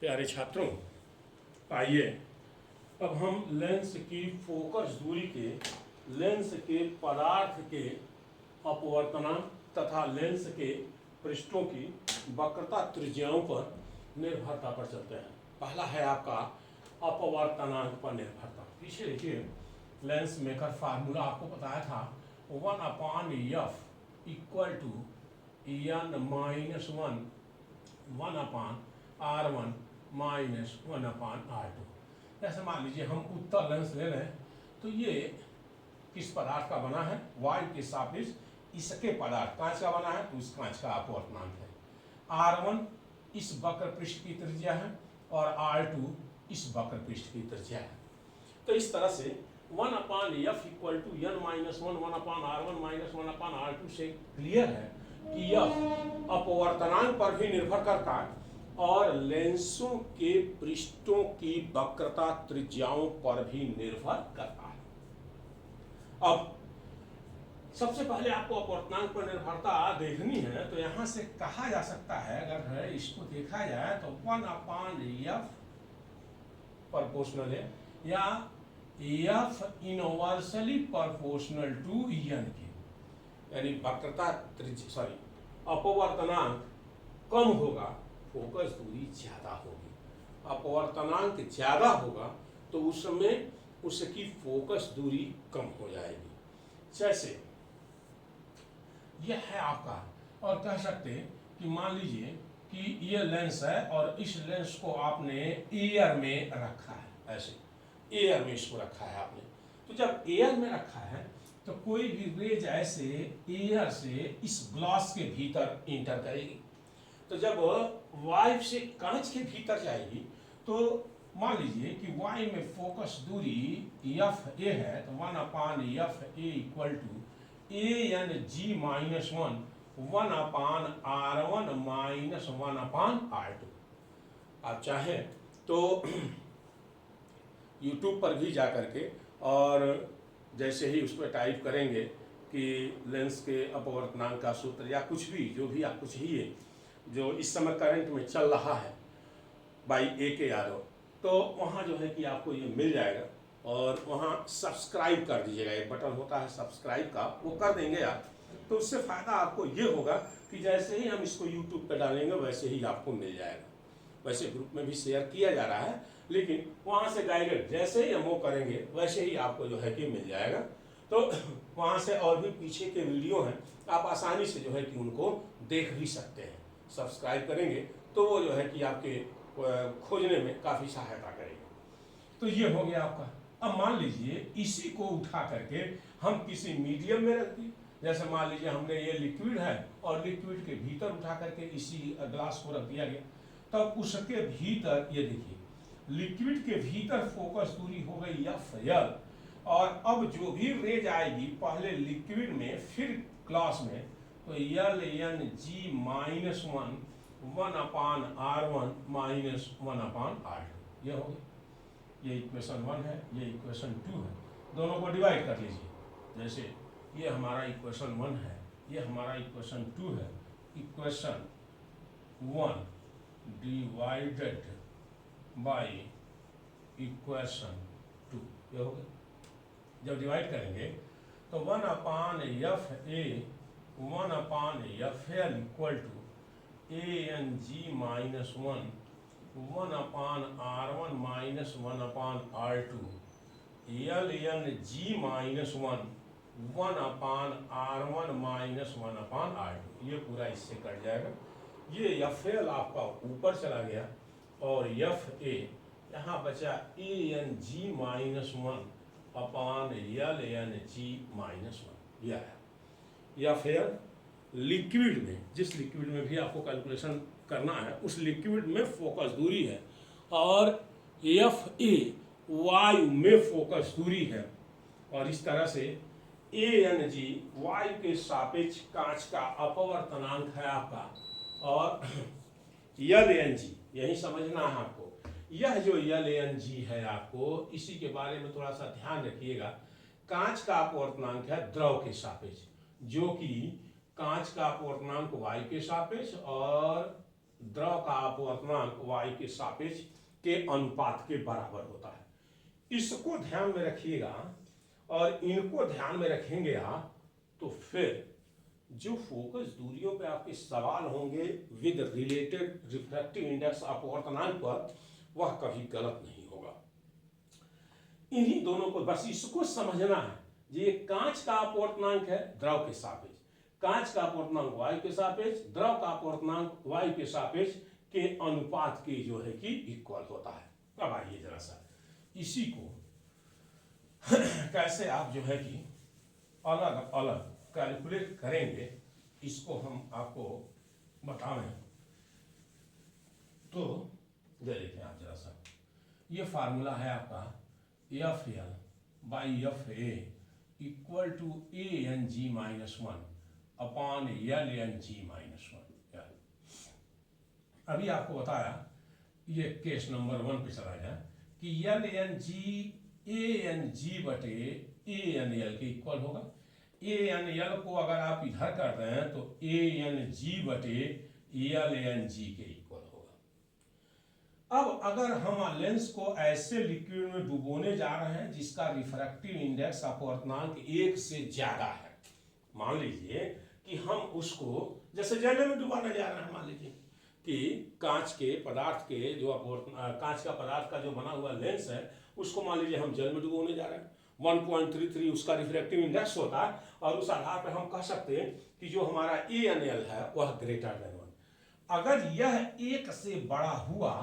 प्यारे छात्रों, आइए अब हम लेंस की फोकस दूरी के, लेंस के पदार्थ के अपवर्तनांक तथा लेंस के पृष्ठों की वक्रता त्रिज्याओं पर निर्भरता पर चलते हैं। पहला है आपका अपवर्तनांक पर निर्भरता। पीछे देखिए, लेंस मेकर फार्मूला आपको बताया था 1/f equal to n-1 1/r1 minus 1/r2। जैसे मान लीजिए हम उत्तर लेंस ले रहे हैं, तो ये किस पदार्थ का बना है? वायु के सापेक्ष इसके पदार्थ कांच का बना है, तो इस कांच का अपवर्तनांक है। R1 इस वक्र पृष्ठ की त्रिज्या है और R2 इस वक्र पृष्ठ की त्रिज्या है। तो इस तरह से 1/f equal to n-1 1/r1 minus 1/r2 से क्लियर है कि यह अपवर्तनांक पर भी निर्भर करता है और लेंसों के पृष्ठों की वक्रता त्रिज्याओं पर भी निर्भर करता है। अब सबसे पहले आपको अपवर्तनांक पर निर्भरता देखनी है, तो यहां से कहा जा सकता है, अगर इसको देखा जाए तो 1/f प्रोपोर्शनल है या f inversely proportional to n की, यानी वक्रता अपवर्तनांक कम होगा, फोकस दूरी ज्यादा होगी। अपवर्तनांक ज्यादा होगा तो उस समय उसकी फोकस दूरी कम हो जाएगी। जैसे यह है आपका, और कह सकते हैं कि मान लीजिए कि ये लेंस है और इस लेंस को आपने एयर में रखा है, ऐसे एयर में इसको रखा है आपने। तो जब एयर में रखा है तो कोई भी रेज ऐसे एयर से इस ग्लास के भीतर इंटर करेगी। तो जब वायु से कांच के भीतर जाएगी तो मान लीजिए कि वायु में फोकस दूरी एफ ए है, तो 1/f A equal to ANG-1 1/r1 minus 1/r2। आप चाहें तो YouTube पर भी जा करके और जैसे ही उस पर टाइप करेंगे कि लेंस के अपवर्तनांक का सूत्र या कुछ भी जो भी आपको चाहिए, जो इस समय करंट में चल रहा है बाई AK यादव, तो वहाँ जो है कि आपको ये मिल जाएगा। और वहाँ सब्सक्राइब कर दीजिएगा, एक बटन होता है सब्सक्राइब का, वो कर देंगे आप, तो उससे फ़ायदा आपको ये होगा कि जैसे ही हम इसको YouTube पे डालेंगे वैसे ही आपको मिल जाएगा। वैसे ग्रुप में भी शेयर किया जा रहा है, लेकिन वहाँ से गाइडेड जैसे ही हम वो करेंगे वैसे ही आपको जो है कि मिल जाएगा। तो वहाँ से और भी पीछे के वीडियो हैं, आप आसानी से जो है कि उनको देख भी सकते हैं। सब्सक्राइब करेंगे तो वो जो है कि आपके खोजने में काफ़ी सहायता करेगी। तो ये हो गया आपका। अब मान लीजिए इसी को उठा करके हम किसी मीडियम में रख दिए, जैसे मान लीजिए हमने ये लिक्विड है और लिक्विड के भीतर उठा करके इसी ग्लास को रख दिया गया, तब उसके भीतर ये देखिए लिक्विड के भीतर फोकस दूरी हो गई FL, और अब जो भी रेज आएगी पहले लिक्विड में फिर ग्लास में, तो LNG-1 1/r1 माइनस 1/r2। ये हो गया, ये इक्वेशन 1 है, ये इक्वेशन 2 है। दोनों को डिवाइड कर लीजिए। जैसे ये हमारा इक्वेशन 1 है, ये हमारा इक्वेशन 2 है। इक्वेशन 1 डिवाइडेड बाई इक्वेशन 2, ये हो गया। जब डिवाइड करेंगे तो 1/FA 1/FL equal to ANG-1 1/r1 minus 1/r2 LNG-1 1/r1 minus 1/r2। ये पूरा इससे कट जाएगा। ये FL आपका ऊपर चला गया और FA यहाँ बचा ANG-1 LNG-1। यह है FL लिक्विड में, जिस लिक्विड में भी आपको कैलकुलेशन करना है उस लिक्विड में फोकस दूरी है, और FA वायु में फोकस दूरी है। और इस तरह से ANG वायु के सापेक्ष कांच का अपवर्तनांक है आपका, और LNG यही समझना है आपको। यह जो LNG है आपको, इसी के बारे में थोड़ा सा ध्यान रखिएगा। कांच का अपवर्तनांक है द्रव के सापेक्ष, जो कि कांच का अपवर्तनांक वायु के सापेक्ष और द्रव का अपवर्तनांक y के सापेक्ष के अनुपात के बराबर होता है। इसको ध्यान में रखिएगा और इनको ध्यान में रखेंगे आप, तो फिर जो फोकस दूरियों पे आपके सवाल होंगे विद रिलेटेड रिफ्रैक्टिव इंडेक्स अपवर्तनांक पर, वह कभी गलत नहीं होगा। इन्हीं दोनों को बस इसको समझना है। ये कांच का अपवर्तनांक है द्रव के सापेक्ष, कांच का अपवर्तनांक y के सापेक्ष, द्रव का अपवर्तनांक y के सापेक्ष के अनुपात के जो है कि इक्वल होता है। अब आइए जरा सा इसी को कैसे आप जो है कि अलग अलग कैलकुलेट करेंगे, इसको हम आपको बताएं। तो देखिए आप जरा सा, ये फार्मूला है आपका F L by F A equal to A N G minus one upon L N G minus one. अभी आपको बताया, ये केस नंबर 1 पे चला जाए कि एल एन जी ए एन जी बटे ए एन एल के इक्वल होगा। ए एन एल को अगर आप इधर कर रहे हैं तो ए एन जी बटे एल एन जी के इक्वल होगा। अब अगर हम लेंस को ऐसे लिक्विड में डुबोने जा रहे हैं जिसका रिफ्रैक्टिव इंडेक्स अपवर्तनांक 1 से ज्यादा है, मान लीजिए कि हम उसको जैसे जल में डुबाने जा रहे हैं, मान लीजिए कि कांच के पदार्थ के जो कांच का पदार्थ का जो बना हुआ लेंस है उसको मान लीजिए हम जल में डुबोने जा रहे हैं, 1.33 उसका रिफ्रैक्टिव इंडेक्स होता है, और उस आधार पर हम कह सकते हैं कि जो हमारा ए एन एल है वह ग्रेटर देन 1। अगर यह 1 से बड़ा हुआ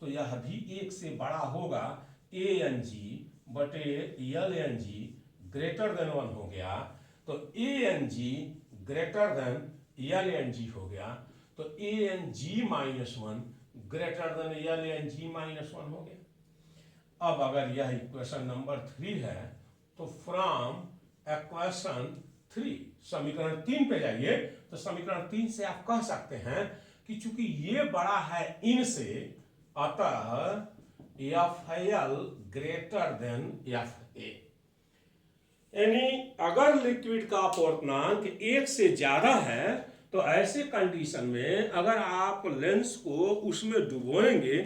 तो यह भी 1 से बड़ा होगा, ए एन जी बटे L N G greater than 1 हो गया, तो A N G greater than L N G हो गया, तो A N G minus 1 greater than L N G minus 1 हो गया। अब अगर यह इक्वेशन नंबर 3 है तो फ्रॉम इक्वेशन 3 समीकरण 3 पे जाइए, तो समीकरण 3 से आप कह सकते हैं कि चूंकि ये बड़ा है इनसे, अतः F L greater than F A. यानी अगर लिक्विड का अपवर्तनांक 1 से ज्यादा है तो ऐसे कंडीशन में अगर आप लेंस को उसमें डुबोएंगे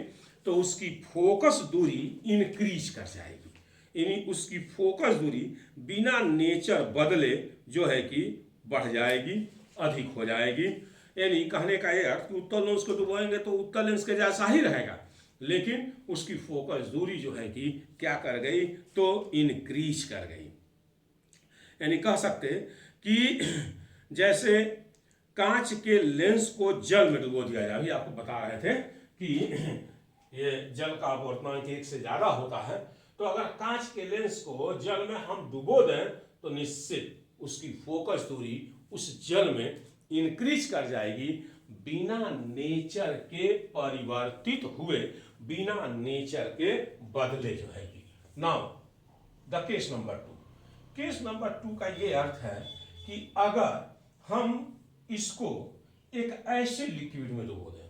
तो उसकी फोकस दूरी इंक्रीज कर जाएगी, यानी उसकी फोकस दूरी बिना नेचर बदले जो है कि बढ़ जाएगी, अधिक हो जाएगी। यानी कहने का यह अर्थ कि उत्तल लेंस को डुबोएंगे तो उत्तल लेंस के जैसा ही रहेगा, लेकिन उसकी फोकस दूरी जो है कि क्या कर गई, तो इंक्रीज कर गई। यानी कह सकते कि जैसे कांच के लेंस को जल में डुबो दिया जाए, अभी आपको बता रहे थे कि ये जल का अपवर्तनांक 1 से ज्यादा होता है, तो अगर कांच के लेंस को जल में हम डुबो दें तो निश्चित उसकी फोकस दूरी उस जल में इंक्रीज कर जाएगी, बिना नेचर के परिवर्तित हुए, बिना नेचर के बदले जो है। Now the case number 2, case number 2 का ये अर्थ है कि अगर हम इसको एक ऐसे लिक्विड में डुबो दें,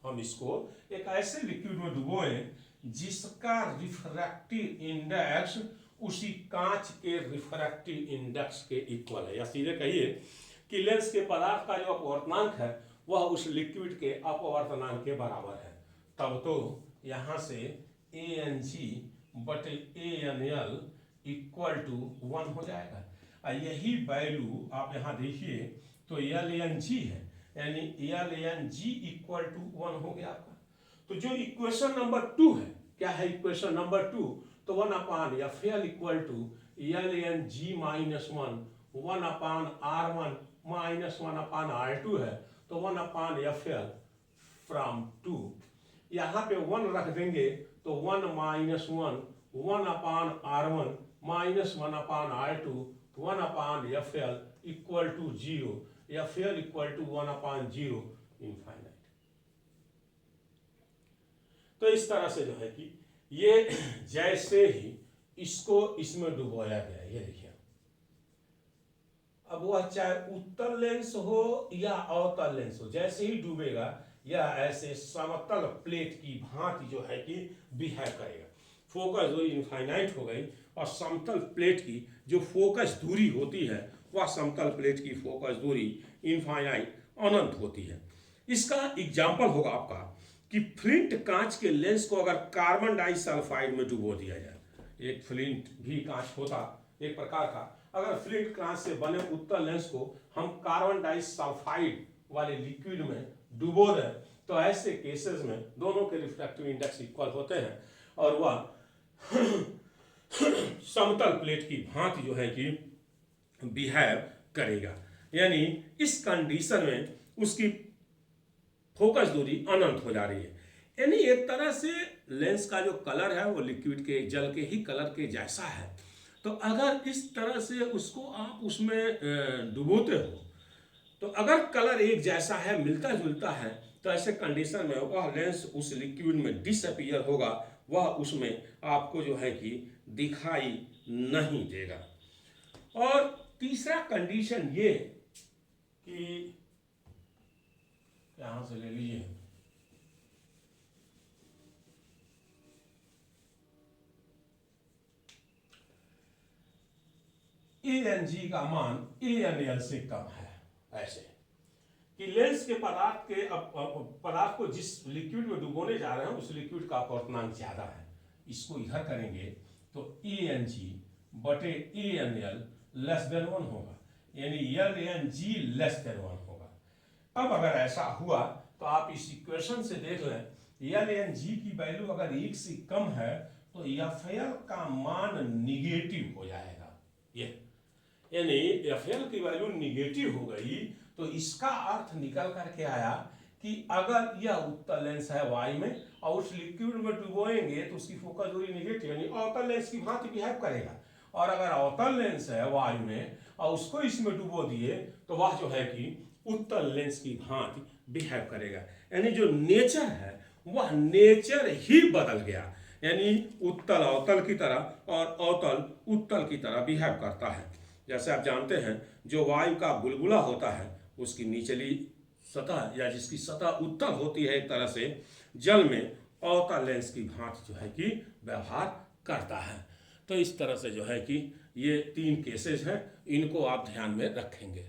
हम इसको एक ऐसे लिक्विड में डुबोएं जिसका रिफ्रैक्टिव इंडेक्स उसी कांच के रिफ्रैक्टिव इंडेक्स के इक्वल है, या सीधे कहिए कि लेंस के पदार्थ का जो अपवर्तनांक है वह उस लिक्विड के अपवर्तनांक के बराबर है, तब तो यहां से ए एन जी बटे A N L equal to 1 हो जाएगा। और यही वैल्यू आप यहां देखिए तो एल एन जी है, यानी L N G equal to 1 हो गया आपका। तो जो इक्वेशन नंबर 2 है, क्या है इक्वेशन नंबर 2, तो 1 upon F L equal to L N G minus 1 upon R 1 minus 1 upon R 2 है, तो 1 अपान एफ एल फ्रॉम 2, यहाँ पे 1 रख देंगे तो 1 minus 1 upon R 1 minus 1 upon R 2, 1 upon F L equal to 0, F L equal to 1 upon 0 infinite. तो इस तरह से जो है कि ये जैसे ही इसको इसमें डुबोया गया, ये देखिए, अब वह चाहे उत्तल लेंस हो या अवतल लेंस हो, जैसे ही डूबेगा यह ऐसे समतल प्लेट की भांति जो है कि बिहेव करेगा। फोकस दूरी इनफाइनाइट हो गई, और समतल प्लेट की जो फोकस दूरी होती है वह समतल प्लेट की फोकस दूरी इनफाइनाइट अनंत होती है। इसका एग्जाम्पल होगा आपका कि फ्लिंट कांच के लेंस को अगर कार्बन डाइसल्फाइड में डुबो दिया जाए, एक फ्लिंट भी कांच होता एक प्रकार का, अगर फ्लिंट कांच से बने उत्तल लेंस को हम कार्बन डाइसल्फाइड वाले लिक्विड में डुबो दें तो ऐसे केसेस में दोनों के रिफ्रैक्टिव इंडेक्स इक्वल होते हैं और वह समतल प्लेट की भांति जो है कि बिहेव करेगा। यानी इस कंडीशन में उसकी फोकस दूरी अनंत हो जा रही है। यानी एक तरह से लेंस का जो कलर है वो लिक्विड के जल के ही कलर के जैसा है। तो अगर इस तरह से उसको आप उसमें डुबोते हो तो अगर कलर एक जैसा है, मिलता जुलता है, तो ऐसे कंडीशन में वह लेंस उस लिक्विड में डिसअपीयर होगा, वह उसमें आपको जो है कि दिखाई नहीं देगा। और तीसरा कंडीशन ये कि यहां से ले लीजिए, ANG का मान ANL से कम है। ऐसे कि लेंस के पदार्थ को जिस लिक्विड में डुबोने जा रहे हैं उस लिक्विड का अपवर्तनांक ज्यादा है। इसको इधर करेंगे तो ANG बटे ANL लेस देन 1 होगा, यानी LNG लेस देन 1 होगा। अब अगर ऐसा हुआ तो आप इस इक्वेशन से देख लें, LNG की वैल्यू अगर 1 से कम है तो FL का मान निगेटिव हो जाएगा। ये यानी FL की वैल्यू निगेटिव हो गई तो इसका अर्थ निकल करके आया कि अगर यह उत्तल लेंस है Y में और उस लिक्विड में डुबोएंगे तो उसकी फोकस दूरी निगेटिव यानी अवतल लेंस की भांति बिहेव करेगा। और अगर अवतल लेंस है Y में और उसको इसमें डुबो दिए तो वह जो है कि उत्तल लेंस की भांति बिहेव करेगा। यानी जो नेचर है वह नेचर ही बदल गया, यानी उत्तल अवतल की तरह और अवतल उत्तल की तरह बिहेव करता है। जैसे आप जानते हैं जो वायु का बुलबुला होता है उसकी निचली सतह या जिसकी सतह उत्तल होती है एक तरह से जल में अवतल लेंस की भांति जो है कि व्यवहार करता है। तो इस तरह से जो है कि ये 3 केसेस हैं, इनको आप ध्यान में रखेंगे।